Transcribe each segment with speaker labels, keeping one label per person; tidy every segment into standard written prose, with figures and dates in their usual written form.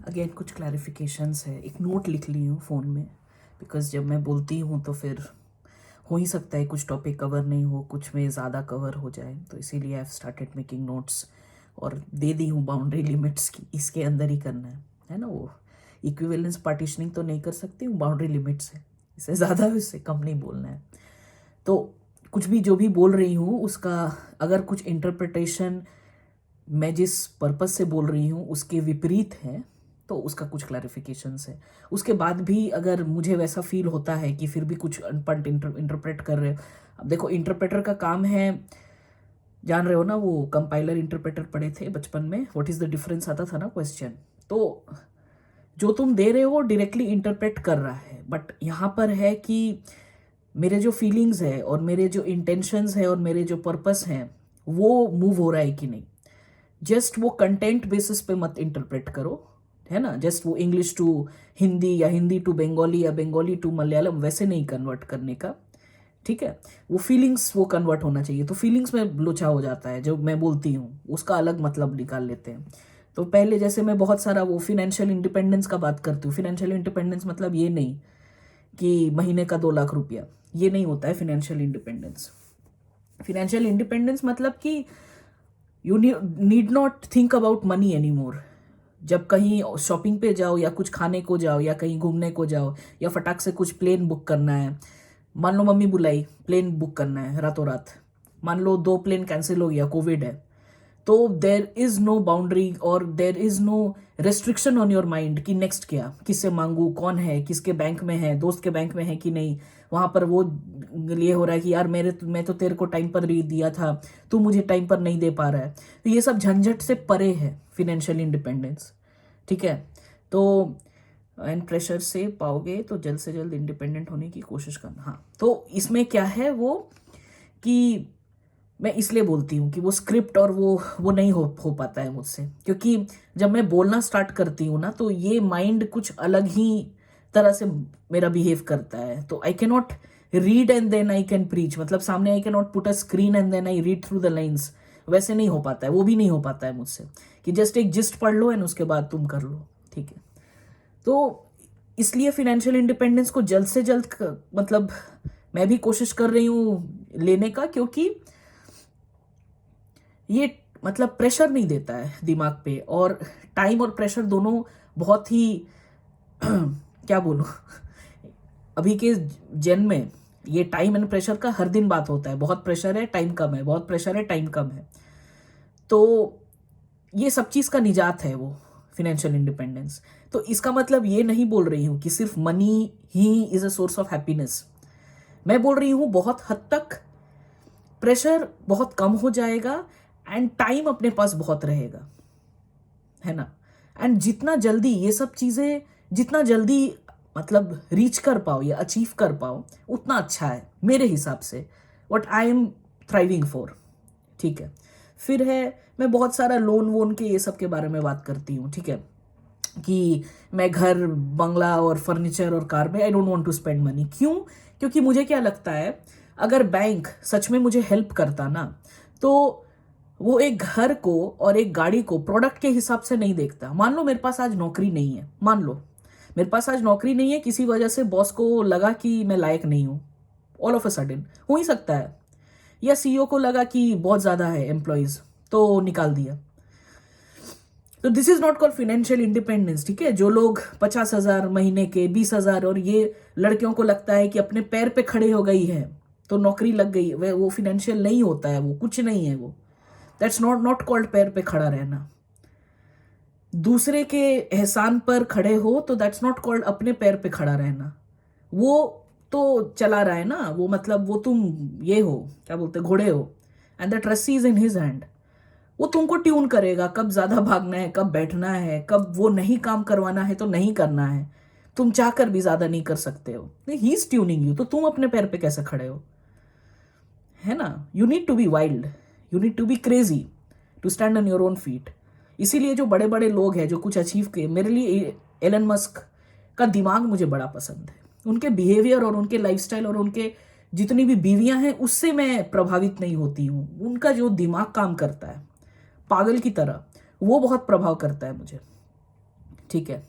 Speaker 1: Again कुछ clarifications है, एक नोट लिख ली हूँ फ़ोन में, बिकॉज जब मैं बोलती हूँ तो फिर हो ही सकता है कुछ टॉपिक कवर नहीं हो, कुछ में ज़्यादा कवर हो जाए, तो इसीलिए I have started making notes और दे दी हूँ बाउंड्री लिमिट्स की, इसके अंदर ही करना है ना। वो इक्विवेलेंस पार्टीशनिंग तो नहीं कर सकती हूँ, बाउंड्री लिमिट्स है, इससे ज़्यादा इससे कम नहीं बोलना है। तो कुछ भी जो भी बोल रही हूँ उसका अगर कुछ इंटरप्रिटेशन मैं जिस पर्पस से बोल रही हूँ उसके विपरीत है तो उसका कुछ क्लैरिफिकेशंस है। उसके बाद भी अगर मुझे वैसा फील होता है कि फिर भी कुछ अनपढ़ इंटरप्रेट कर रहे हो, अब देखो इंटरप्रेटर का काम है, जान रहे हो ना, वो कंपाइलर इंटरप्रेटर पढ़े थे बचपन में, व्हाट इज द डिफरेंस आता था ना क्वेश्चन, तो जो तुम दे रहे हो वो डायरेक्टली इंटरप्रेट कर रहा है, बट यहाँ पर है कि मेरे जो फीलिंग्स है और मेरे जो इंटेंशंस है और मेरे जो पर्पस हैं वो मूव हो रहा है कि नहीं। जस्ट वो कंटेंट बेसिस पे मत इंटरप्रेट करो, है ना, जस्ट वो इंग्लिश टू हिंदी या हिंदी टू बंगाली या बंगाली टू मलयालम वैसे नहीं कन्वर्ट करने का, ठीक है। वो फीलिंग्स वो कन्वर्ट होना चाहिए, तो फीलिंग्स में लोचा हो जाता है, जो मैं बोलती हूँ उसका अलग मतलब निकाल लेते हैं। तो पहले जैसे मैं बहुत सारा वो फिनेंशियल इंडिपेंडेंस का बात करती हूँ, फिनेंशियल इंडिपेंडेंस मतलब ये नहीं कि महीने का 2 लाख रुपया, ये नहीं होता है फिनेंशियल इंडिपेंडेंस। फिनेंशियल इंडिपेंडेंस मतलब कि you need not think about money any more. जब कहीं शॉपिंग पे जाओ या कुछ खाने को जाओ या कहीं घूमने को जाओ या फटाक से कुछ प्लेन बुक करना है, मान लो मम्मी बुलाई प्लेन बुक करना है रातों रात, मान लो 2 प्लेन कैंसिल हो गया, कोविड है, तो देर इज नो बाउंड्री और there is no restriction on your mind कि नेक्स्ट क्या, किससे मांगू, कौन है, किसके बैंक में है, दोस्त के बैंक में है कि नहीं, वहां पर वो लिए हो रहा है कि यार मैं तो तेरे को टाइम पर दिया था, तू मुझे टाइम पर नहीं दे पा रहा है। तो ये सब झंझट से परे है फिनेंशियल इंडिपेंडेंस, ठीक है। तो एंड प्रेशर से पाओगे तो जल्द से जल्द इंडिपेंडेंट होने की कोशिश करना। हाँ, तो इसमें क्या है वो कि मैं इसलिए बोलती हूँ कि वो स्क्रिप्ट और वो नहीं हो पाता है मुझसे, क्योंकि जब मैं बोलना स्टार्ट करती हूँ ना तो ये माइंड कुछ अलग ही तरह से मेरा बिहेव करता है। तो I cannot read and then I can preach, मतलब सामने I cannot put a screen and then I read through the lines, वैसे नहीं हो पाता है, वो भी नहीं हो पाता है मुझसे कि जस्ट एक जिस्ट पढ़ लो एंड उसके बाद तुम कर लो, ठीक है। तो इसलिए फिनेंशियल इंडिपेंडेंस को जल्द से जल्द मतलब मैं भी कोशिश कर रही हूँ लेने का, क्योंकि ये मतलब प्रेशर नहीं देता है दिमाग पे, और टाइम और प्रेशर दोनों बहुत ही क्या बोलूं, अभी के जन में ये टाइम एंड प्रेशर का हर दिन बात होता है, बहुत प्रेशर है टाइम कम है, बहुत प्रेशर है टाइम कम है। तो ये सब चीज का निजात है वो फिनेंशियल इंडिपेंडेंस। तो इसका मतलब ये नहीं बोल रही हूं कि सिर्फ money he is a source of happiness, मैं बोल रही हूं बहुत हद तक प्रेशर बहुत कम हो जाएगा एंड टाइम अपने पास बहुत रहेगा, है ना। एंड जितना जल्दी ये सब चीजें, जितना जल्दी मतलब रीच कर पाओ या अचीव कर पाओ उतना अच्छा है मेरे हिसाब से, what I am thriving for, ठीक है। फिर है, मैं बहुत सारा लोन वोन के ये सब के बारे में बात करती हूँ, ठीक है, कि मैं घर बंगला और फर्नीचर और कार में I don't want to spend money. क्यों? क्योंकि मुझे क्या लगता है, अगर बैंक सच में मुझे हेल्प करता ना तो वो एक घर को और एक गाड़ी को प्रोडक्ट के हिसाब से नहीं देखता। मान लो मेरे पास आज नौकरी नहीं है, मान लो मेरे पास आज नौकरी नहीं है, किसी वजह से बॉस को लगा कि मैं लायक नहीं हूं, ऑल ऑफ अ सडन हो ही सकता है, या सीईओ को लगा कि बहुत ज्यादा है एम्प्लॉयज तो निकाल दिया। तो this is not called financial independence, ठीक है। जो लोग 50,000 महीने के, 20,000, और ये लड़कियों को लगता है कि अपने पैर पे खड़े हो गई है तो नौकरी लग गई, वो फिनेंशियल नहीं होता है, वो कुछ नहीं है, वो दैट्स नॉट कॉल्ड पैर पे खड़ा रहना। दूसरे के एहसान पर खड़े हो तो दैट्स नॉट कॉल्ड अपने पैर पे खड़ा रहना। वो तो चला रहा है ना, वो मतलब वो तुम ये हो, क्या बोलते, घोड़े हो, एंड दैट रस्सी इज इन हिज हैंड। वो तुमको ट्यून करेगा कब ज्यादा भागना है, कब बैठना है, कब वो नहीं काम करवाना है तो नहीं करना है, तुम चाहकर भी ज्यादा नहीं कर सकते हो, ही इज ट्यूनिंग यू, तो तुम अपने पैर पे कैसे खड़े हो, है ना। You need to be wild, you need to be crazy to stand on your own feet. इसीलिए जो बड़े बड़े लोग हैं जो कुछ अचीव किए, मेरे लिए एलन मस्क का दिमाग मुझे बड़ा पसंद है, उनके बिहेवियर और उनके लाइफस्टाइल और उनके जितनी भी बीवियां हैं उससे मैं प्रभावित नहीं होती हूँ, उनका जो दिमाग काम करता है पागल की तरह, वो बहुत प्रभाव करता है मुझे, ठीक है।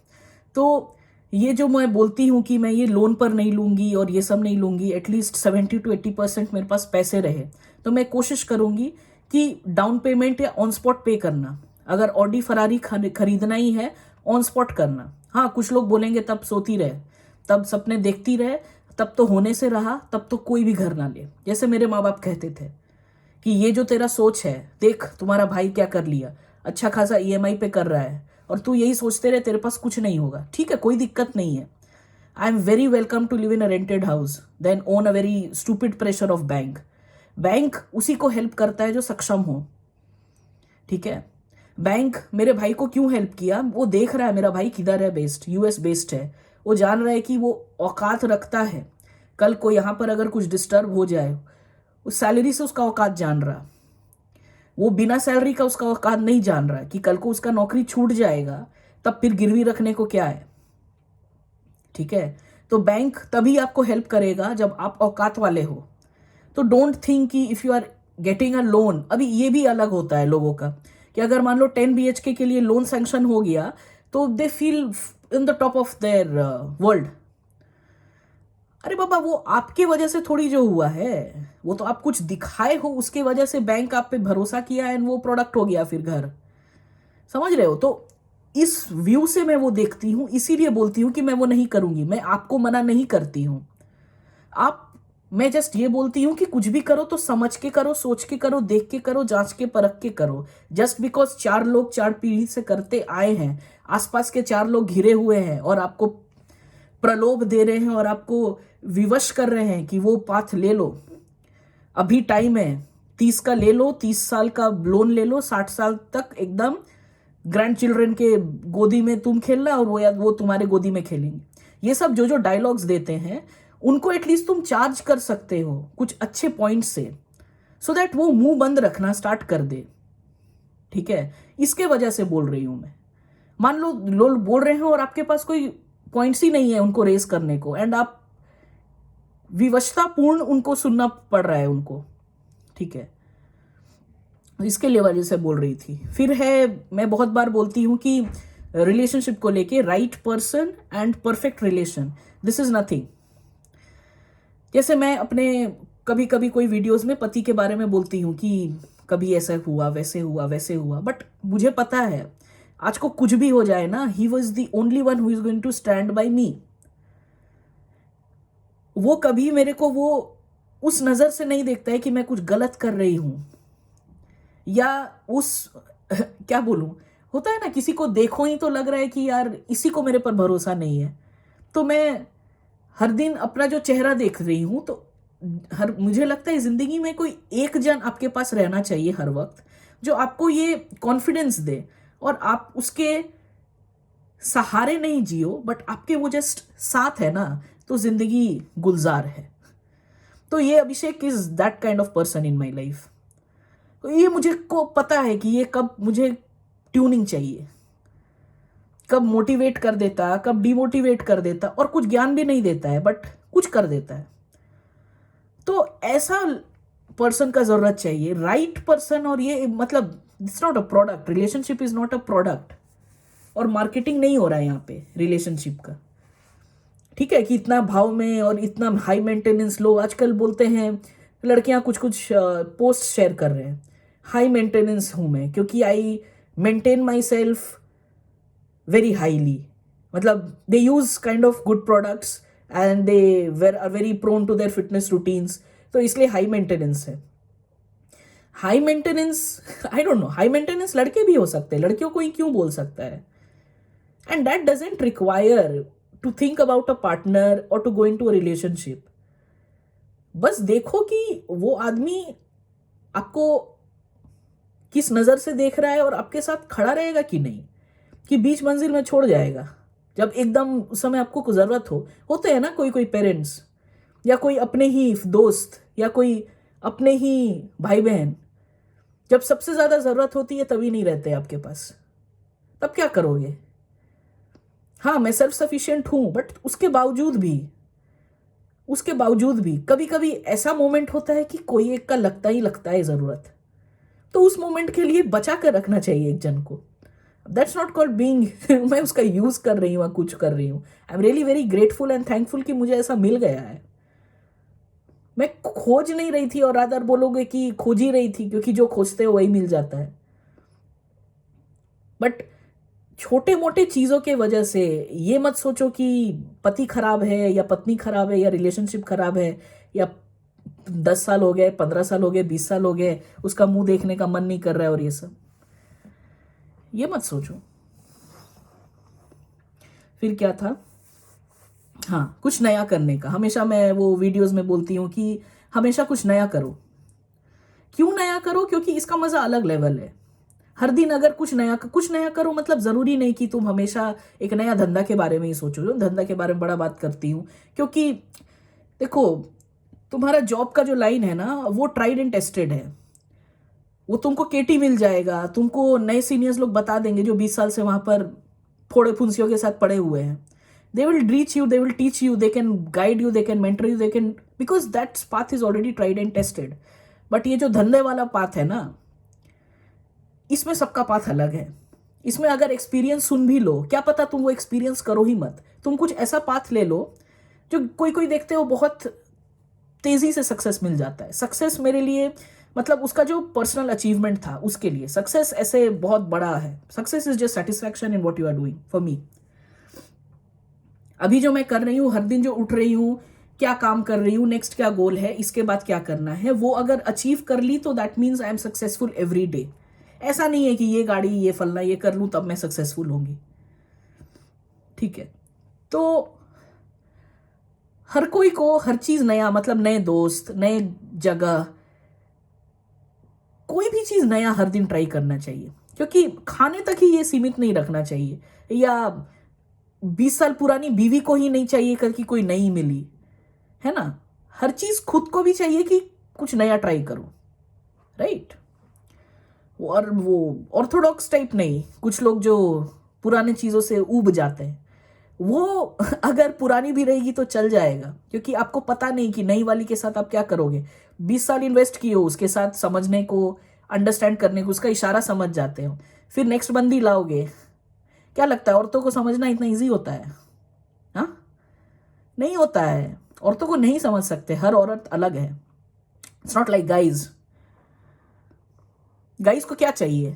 Speaker 1: तो ये जो मैं बोलती हूँ कि मैं ये लोन पर नहीं लूँगी और ये सब नहीं लूँगी, एटलीस्ट 70 to 80% मेरे पास पैसे रहे, तो मैं कोशिश करूँगी कि डाउन पेमेंट या ऑन स्पॉट पे करना। अगर ऑडी फरारी खरीदना ही है, ऑन स्पॉट करना। हाँ, कुछ लोग बोलेंगे तब सोती रहे, तब सपने देखती रहे, तब तो होने से रहा, तब तो कोई भी घर ना ले। जैसे मेरे माँ बाप कहते थे कि ये जो तेरा सोच है, देख तुम्हारा भाई क्या कर लिया, अच्छा खासा ईएमआई पे कर रहा है और तू यही सोचते रहे, तेरे पास कुछ नहीं होगा। ठीक है, कोई दिक्कत नहीं है। I am very welcome to live in a rented house than own a very stupid pressure of bank. Bank उसी को हेल्प करता है जो सक्षम हो। ठीक है, बैंक मेरे भाई को क्यों हेल्प किया, वो देख रहा है मेरा भाई किधर है बेस्ड, यूएस बेस्ड है। वो जान रहा है कि वो औकात रखता है, कल को यहाँ पर अगर कुछ डिस्टर्ब हो जाए, उस सैलरी से उसका औकात जान रहा। वो बिना सैलरी का उसका औकात नहीं जान रहा कि कल को उसका नौकरी छूट जाएगा, तब फिर गिरवी रखने को क्या है। ठीक है, तो बैंक तभी आपको हेल्प करेगा जब आप औकात वाले हो। तो डोंट थिंक कि if you are getting a loan, अभी ये भी अलग होता है लोगों का कि अगर मान लो 10 BHK के लिए लोन सैंक्शन हो गया तो they feel in the top of their world. अरे बाबा, वो आपके वजह से थोड़ी जो हुआ है, वो तो आप कुछ दिखाए हो, उसके वजह से बैंक आप पे भरोसा किया है, वो प्रोडक्ट हो गया फिर घर। समझ रहे हो? तो इस व्यू से मैं वो देखती हूँ, इसीलिए बोलती हूँ कि मैं वो नहीं करूंगी। मैं आपको मना नहीं करती हूँ, आप, मैं जस्ट ये बोलती हूँ कि कुछ भी करो तो समझ के करो, सोच के करो, देख के करो, जांच के परख के करो। जस्ट बिकॉज 4 लोग 4 पीढ़ी से करते आए हैं, आसपास के 4 लोग घिरे हुए हैं और आपको प्रलोभ दे रहे हैं और आपको विवश कर रहे हैं कि वो पाथ ले लो, अभी टाइम है, 30 का ले लो, 30 साल का लोन ले लो, 60 साल तक एकदम ग्रैंड चिल्ड्रन के गोदी में तुम खेलना और वो या वो तुम्हारे गोदी में खेलेंगे। ये सब जो जो डायलॉग्स देते हैं, उनको एटलीस्ट तुम चार्ज कर सकते हो कुछ अच्छे पॉइंट से, सो दैट वो मुंह बंद रखना स्टार्ट कर दे। ठीक है, इसके वजह से बोल रही हूं मैं। मान लो लोग बोल रहे हैं और आपके पास कोई पॉइंट्स ही नहीं है उनको रेस करने को, एंड आप विवशतापूर्ण उनको सुनना पड़ रहा है उनको। ठीक है, इसके लिए वजह से बोल रही थी। फिर है, मैं बहुत बार बोलती हूँ कि रिलेशनशिप को लेके right person and perfect relation, this is nothing. जैसे मैं अपने कभी कभी कोई वीडियोस में पति के बारे में बोलती हूँ कि कभी ऐसा हुआ, वैसे हुआ, वैसे हुआ, बट मुझे पता है आज को कुछ भी हो जाए ना, he was the only one who is going to stand by me. वो कभी मेरे को वो उस नजर से नहीं देखता है कि मैं कुछ गलत कर रही हूं, या उस क्या बोलूं, होता है ना किसी को देखो ही तो लग रहा है कि यार इसी को मेरे पर भरोसा नहीं है। तो मैं हर दिन अपना जो चेहरा देख रही हूं, तो मुझे लगता है जिंदगी में कोई एक जन आपके पास रहना चाहिए हर वक्त, जो आपको ये कॉन्फिडेंस दे और आप उसके सहारे नहीं जियो, बट आपके वो जस्ट साथ है ना, तो जिंदगी गुलजार है। तो ये Abhishek is that kind of person in my life. तो ये मुझे को पता है कि ये कब मुझे ट्यूनिंग चाहिए, कब मोटिवेट कर देता, कब डिमोटिवेट कर देता, और कुछ ज्ञान भी नहीं देता है बट कुछ कर देता है। तो ऐसा पर्सन का जरूरत चाहिए, राइट पर्सन। और ये मतलब it's not a product, relationship is not a product, और मार्केटिंग नहीं हो रहा है यहाँ पे रिलेशनशिप का। ठीक है, कि इतना भाव में और इतना हाई मेंटेनेंस लो, आजकल बोलते हैं लड़कियां कुछ कुछ पोस्ट शेयर कर रहे हैं, हाई मेंटेनेंस हूं मैं क्योंकि I maintain myself very highly. मतलब they use kind of good products and they are very prone to their fitness routines, तो इसलिए हाई मेंटेनेंस है। High maintenance, I don't know, high maintenance लड़के भी हो सकते हैं, लड़कियों को ही क्यों बोल सकता है? And that doesn't require to think about a partner और to go into a relationship. बस देखो कि वो आदमी आपको किस नजर से देख रहा है और आपके साथ खड़ा रहेगा कि नहीं, कि बीच मंजिल में छोड़ जाएगा जब एकदम उस समय आपको जरूरत हो। होते हैं ना कोई कोई पेरेंट्स, या कोई अपने ही दोस्त, या कोई अपने ही भाई बहन, जब सबसे ज्यादा जरूरत होती है तभी नहीं रहते आपके पास, तब क्या करोगे? हाँ, मैं सेल्फ सफिशिएंट हूं, बट उसके बावजूद भी कभी कभी ऐसा मोमेंट होता है कि कोई एक का लगता ही लगता है जरूरत, तो उस मोमेंट के लिए बचा कर रखना चाहिए एक जन को। दैट्स नॉट कॉल्ड बीइंग मैं उसका यूज कर रही हूँ, कुछ कर रही हूँ। I am really very grateful and thankful कि मुझे ऐसा मिल गया है। मैं खोज नहीं रही थी, और अदर बोलोगे कि खोज ही रही थी, क्योंकि जो खोजते हो वही मिल जाता है। बट छोटे मोटे चीजों के वजह से ये मत सोचो कि पति खराब है या पत्नी खराब है या रिलेशनशिप खराब है, या 10 साल हो गए, 15 साल हो गए, 20 साल हो गए, उसका मुंह देखने का मन नहीं कर रहा है, और ये सब ये मत सोचो। फिर क्या था, हाँ, कुछ नया करने का। हमेशा मैं वो वीडियोस में बोलती हूँ कि हमेशा कुछ नया करो। क्यों नया करो? क्योंकि इसका मजा अलग लेवल है। हर दिन अगर कुछ नया करो, मतलब जरूरी नहीं कि तुम हमेशा एक नया धंधा के बारे में ही सोचो। जो धंधा के बारे में बड़ा बात करती हूँ, क्योंकि देखो, तुम्हारा जॉब का जो लाइन है ना, वो ट्राइड एंड टेस्टेड है। वो तुमको केटी मिल जाएगा, तुमको नए सीनियर्स लोग बता देंगे जो 20 साल से वहां पर फोड़े फुंसियों के साथ पड़े हुए हैं। They will reach you, they will teach you, they can guide you, they can mentor you, they can, because that path is already tried and tested. But ये जो धंधे वाला पाथ है ना, इसमें सबका पाथ अलग है। इसमें अगर एक्सपीरियंस सुन भी लो, क्या पता तुम वो एक्सपीरियंस करो ही मत, तुम कुछ ऐसा पाथ ले लो जो कोई कोई देखते हो बहुत तेजी से सक्सेस मिल जाता है। सक्सेस मेरे लिए मतलब उसका जो पर्सनल अचीवमेंट था, उसके लिए सक्सेस ऐसे बहुत बड़ा है। Success is just satisfaction in what you are doing for me. अभी जो मैं कर रही हूँ, हर दिन जो उठ रही हूँ, क्या काम कर रही हूँ, नेक्स्ट क्या गोल है, इसके बाद क्या करना है, वो अगर अचीव कर ली तो that means I am successful every day. ऐसा नहीं है कि ये गाड़ी, ये फलना, ये कर लूं तब मैं सक्सेसफुल होंगी। ठीक है, तो हर कोई को हर चीज नया, मतलब नए दोस्त, नए जगह, कोई भी चीज नया हर दिन ट्राई करना चाहिए। क्योंकि खाने तक ही ये सीमित नहीं रखना चाहिए, या 20 साल पुरानी बीवी को ही नहीं चाहिए कल की कोई नई मिली, है ना। हर चीज खुद को भी चाहिए कि कुछ नया ट्राई करो, राइट। और वो ऑर्थोडॉक्स टाइप नहीं, कुछ लोग जो पुराने चीजों से ऊब जाते हैं, वो अगर पुरानी भी रहेगी तो चल जाएगा, क्योंकि आपको पता नहीं कि नई वाली के साथ आप क्या करोगे। 20 साल इन्वेस्ट किए हो उसके साथ, समझने को, अंडरस्टैंड करने को, उसका इशारा समझ जाते हो, फिर नेक्स्ट बंदी लाओगे। क्या लगता है औरतों को समझना इतना ईजी होता है? हाँ, नहीं होता है। औरतों को नहीं समझ सकते, हर औरत अलग है। It's not like guys. Guys को क्या चाहिए,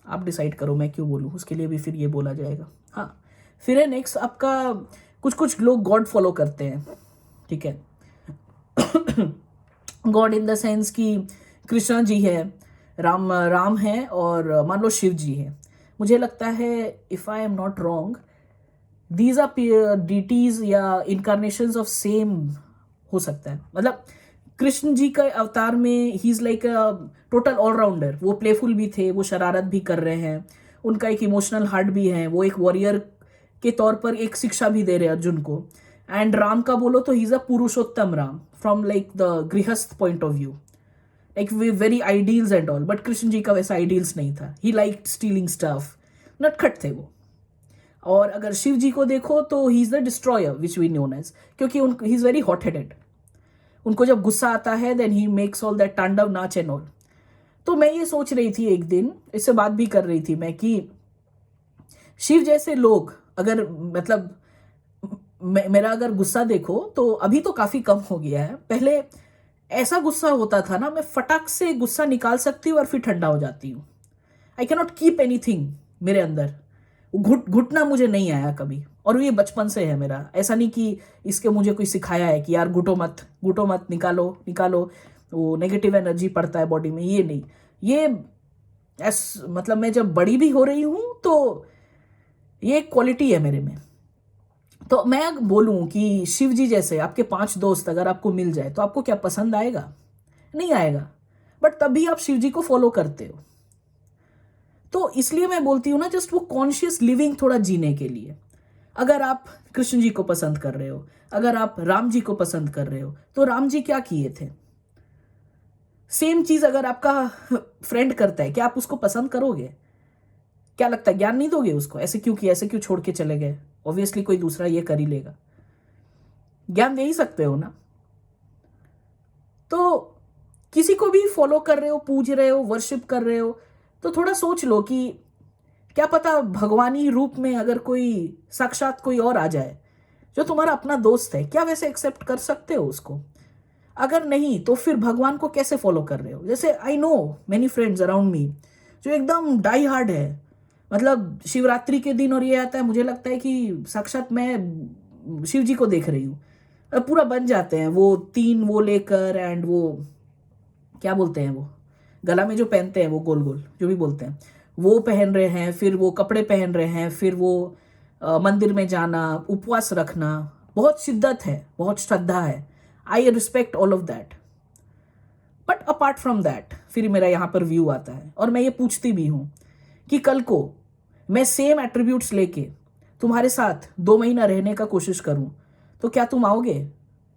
Speaker 1: आप डिसाइड करो, मैं क्यों बोलूँ, उसके लिए भी फिर ये बोला जाएगा। हाँ, फिर है नेक्स्ट आपका, कुछ कुछ लोग गॉड फॉलो करते हैं, ठीक है। गॉड इन द सेंस कि कृष्णा जी है, राम है, और मान लो शिव जी है। मुझे लगता है, if I am not wrong, these are deities या इनकारनेशंस ऑफ सेम हो सकता है। मतलब कृष्ण जी का अवतार में ही is like a total allrounder. वो प्लेफुल भी थे, वो शरारत भी कर रहे हैं, उनका एक इमोशनल हार्ट भी है, वो एक वॉरियर के तौर पर एक शिक्षा भी दे रहे हैं अर्जुन को। एंड राम का बोलो तो he is a Purushottam Ram from like the grihastha point of view, like way very ideals and all. But Krishna ji का वैसा आइडियल्स नहीं था, ही लाइक स्टीलिंग स्टफ, नटखट थे वो। और अगर शिव जी को देखो तो he is the destroyer which we known as, क्योंकि he is very hot headed. उनको जब गुस्सा आता है then he makes all that tandav naach and all. तो मैं ये सोच रही थी एक दिन, इससे बात भी कर रही थी मैं, कि शिव जैसे लोग अगर, मतलब मेरा अगर गुस्सा देखो तो अभी तो काफी कम हो गया है। पहले ऐसा गुस्सा होता था ना, मैं फटाक से गुस्सा निकाल सकती हूँ और फिर ठंडा हो जाती हूँ। I can not keep anything मेरे अंदर। घुटना मुझे नहीं आया कभी, और ये बचपन से है मेरा। ऐसा नहीं कि इसके मुझे कोई सिखाया है कि यार घुटो मत, निकालो निकालो, वो नेगेटिव एनर्जी पड़ता है बॉडी में, ये नहीं। ये मतलब मैं जब बड़ी भी हो रही हूं तो ये एक क्वालिटी है मेरे में। तो मैं बोलूं कि शिव जी जैसे आपके 5 दोस्त अगर आपको मिल जाए तो आपको क्या पसंद आएगा? नहीं आएगा। बट तभी आप शिव जी को फॉलो करते हो। तो इसलिए मैं बोलती हूँ ना, जस्ट वो कॉन्शियस लिविंग थोड़ा जीने के लिए। अगर आप कृष्ण जी को पसंद कर रहे हो, अगर आप राम जी को पसंद कर रहे हो, तो राम जी क्या किए थे? सेम चीज अगर आपका फ्रेंड करता है, क्या आप उसको पसंद करोगे? क्या लगता है, ज्ञान नहीं दोगे उसको? ऐसे क्यों किया, ऐसे क्यों छोड़ के चले गए? ऑब्वियसली कोई दूसरा ये कर ही लेगा। ज्ञान दे ही सकते हो ना। तो किसी को भी फॉलो कर रहे हो, पूज रहे हो, वर्शिप कर रहे हो, तो थोड़ा सोच लो कि क्या पता भगवानी रूप में अगर कोई साक्षात कोई और आ जाए जो तुम्हारा अपना दोस्त है, क्या वैसे एक्सेप्ट कर सकते हो उसको? अगर नहीं तो फिर भगवान को कैसे फॉलो कर रहे हो? जैसे I know many friends around me जो एकदम डाई हार्ड है, मतलब शिवरात्रि के दिन और ये आता है, मुझे लगता है कि साक्षात मैं शिव जी को देख रही हूँ। पूरा बन जाते हैं वो 3 वो लेकर, एंड वो क्या बोलते हैं, वो गला में जो पहनते हैं वो गोल गोल जो भी बोलते हैं वो पहन रहे हैं, फिर वो कपड़े पहन रहे हैं, फिर वो मंदिर में जाना, उपवास रखना, बहुत शिद्दत है, बहुत श्रद्धा है। I respect all of that, but apart from that फिर मेरा यहाँ पर व्यू आता है और मैं ये पूछती भी हूँ कि कल को मैं सेम एट्रीब्यूट्स लेके तुम्हारे साथ 2 महीना रहने का कोशिश करूँ तो क्या तुम आओगे?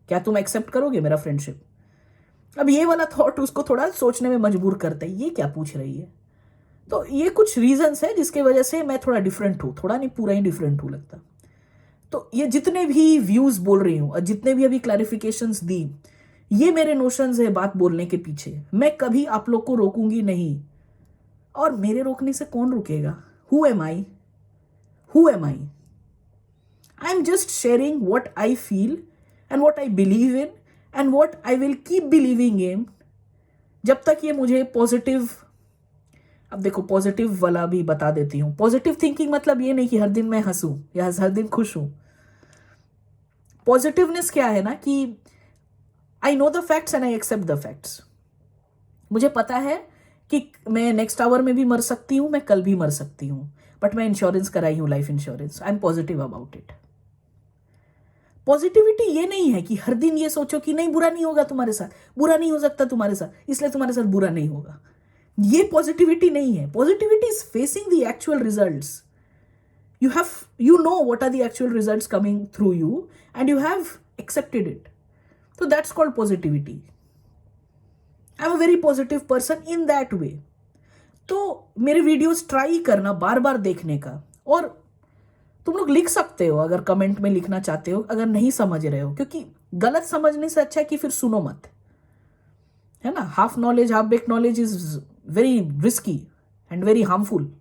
Speaker 1: क्या तुम एक्सेप्ट करोगे मेरा फ्रेंडशिप? अब ये वाला थॉट उसको थोड़ा सोचने में मजबूर करता है, ये क्या पूछ रही है। तो ये कुछ रीजंस है जिसके वजह से मैं थोड़ा डिफरेंट हूँ, थोड़ा नहीं पूरा ही डिफरेंट हूँ लगता। तो ये जितने भी व्यूज बोल रही हूँ और जितने भी अभी क्लैरिफिकेशंस दी, ये मेरे नोशंस है बात बोलने के पीछे। मैं कभी आप लोग को रोकूंगी नहीं, और मेरे रोकने से कौन रुकेगा? Who am I? Who am I? I am just sharing what I feel and what I believe in and what I will keep believing in, जब तक ये मुझे पॉजिटिव। अब देखो पॉजिटिव वाला भी बता देती हूँ। पॉजिटिव थिंकिंग मतलब ये नहीं कि हर दिन मैं हंसूं या हर दिन खुश हूं। पॉजिटिवनेस क्या है ना कि I know the facts and I accept the facts. मुझे पता है कि मैं नेक्स्ट आवर में भी मर सकती हूँ, मैं कल भी मर सकती हूँ, बट मैं इंश्योरेंस कराई हूँ, life insurance. I am positive about it. Positivity ये नहीं है कि हर दिन ये सोचो कि नहीं बुरा नहीं होगा तुम्हारे साथ, बुरा नहीं हो सकता तुम्हारे साथ, इसलिए तुम्हारे साथ बुरा नहीं होगा। ये पॉजिटिविटी नहीं है। Positivity is facing the actual results. You know what are the actual results coming through you and you have accepted it. So that's called positivity. I'm a very positive person in that way. तो मेरे videos try करना बार बार देखने का, और तुम लोग लिख सकते हो अगर कमेंट में लिखना चाहते हो अगर नहीं समझ रहे हो, क्योंकि गलत समझने से अच्छा है कि फिर सुनो मत, है ना। Half knowledge, half bake knowledge is very risky and very harmful.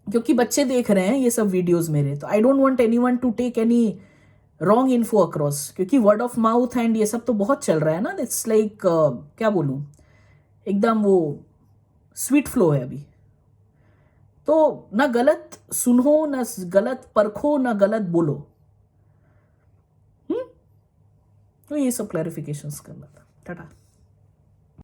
Speaker 1: क्योंकि बच्चे देख रहे हैं ये सब वीडियोस मेरे, तो I don't want anyone to take any wrong info across, क्योंकि वर्ड ऑफ माउथ एंड ये सब तो बहुत चल रहा है ना। इट्स लाइक क्या बोलूं, एकदम वो स्वीट फ्लो है अभी। तो ना गलत सुनो, ना गलत परखो, ना गलत बोलो। तो ये सब क्लैरिफिकेशंस करना था। टाटा।